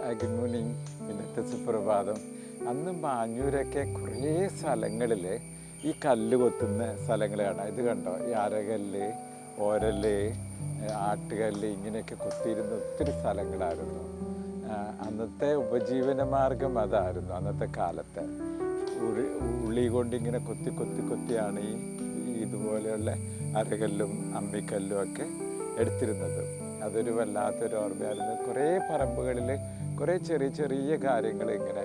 Good morning. ഇന്നത്തെ സുപ്രഭാതം. അന്ന് മാഞ്ഞൂരൊക്കെ കുറേ സ്ഥലങ്ങളിൽ ഈ കല്ല് കൊത്തുന്ന സ്ഥലങ്ങൾ കാണാം. ഇത് കണ്ടോ, ഈ അരകല്ല്, ഓരല്, ആട്ടുകല്ല് ഇങ്ങനെയൊക്കെ കൊത്തിയിരുന്ന ഒത്തിരി സ്ഥലങ്ങളായിരുന്നു. അന്നത്തെ ഉപജീവന മാർഗം അതായിരുന്നു. അന്നത്തെ കാലത്തെ ഉള്ളി കൊണ്ടിങ്ങനെ കൊത്തി കൊത്തി കൊത്തിയാണ് ഈ ഇതുപോലെയുള്ള അരകല്ലും അമ്മിക്കല്ലും ഒക്കെ എടുത്തിരുന്നത്. അതൊരു വല്ലാത്തൊരു ഓർമ്മയായിരുന്നു. കുറേ പറമ്പുകളിൽ കുറേ ചെറിയ ചെറിയ കാര്യങ്ങൾ ഇങ്ങനെ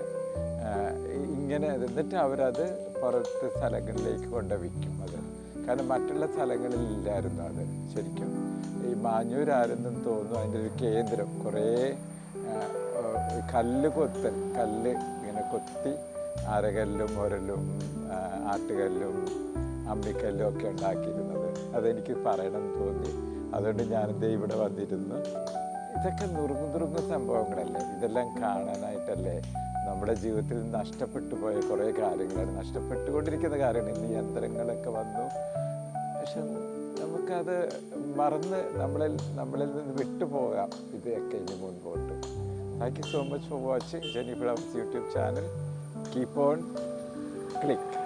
എന്നിട്ട് അവരത് പുറത്ത് സ്ഥലങ്ങളിലേക്ക് കൊണ്ട് വിൽക്കും. അത് കാരണം മറ്റുള്ള സ്ഥലങ്ങളിലില്ലായിരുന്നു അത്. ശരിക്കും ഈ മാഞ്ഞൂരായിരുന്നെന്ന് തോന്നുന്നു അതിൻ്റെ ഒരു കേന്ദ്രം. കുറേ കല്ല് ഇങ്ങനെ കൊത്തി അരകല്ലും ഒരലും ആട്ടുകല്ലും അമ്മിക്കല്ലും ഒക്കെ ഉണ്ടാക്കിയിരുന്നത്. അതെനിക്ക് പറയണമെന്ന് തോന്നി. അതുകൊണ്ട് ഞാനെന്തേ ഇവിടെ വന്നിരുന്നു. ഇതൊക്കെ നുറുങ്ങും സംഭവങ്ങളല്ലേ. ഇതെല്ലാം കാണാനായിട്ടല്ലേ നമ്മുടെ ജീവിതത്തിൽ നഷ്ടപ്പെട്ടു പോയ കുറേ കാര്യങ്ങളാണ്, നഷ്ടപ്പെട്ടുകൊണ്ടിരിക്കുന്ന കാര്യമാണ്. ഇന്ന് യന്ത്രങ്ങളൊക്കെ വന്നു, പക്ഷെ നമുക്കത് മറന്ന് നമ്മളിൽ നിന്ന് വിട്ടുപോകാം ഇതൊക്കെ ഇനി മുൻപോട്ട്. Thank you so much for watching Jenny flowers YouTube channel. Keep on click.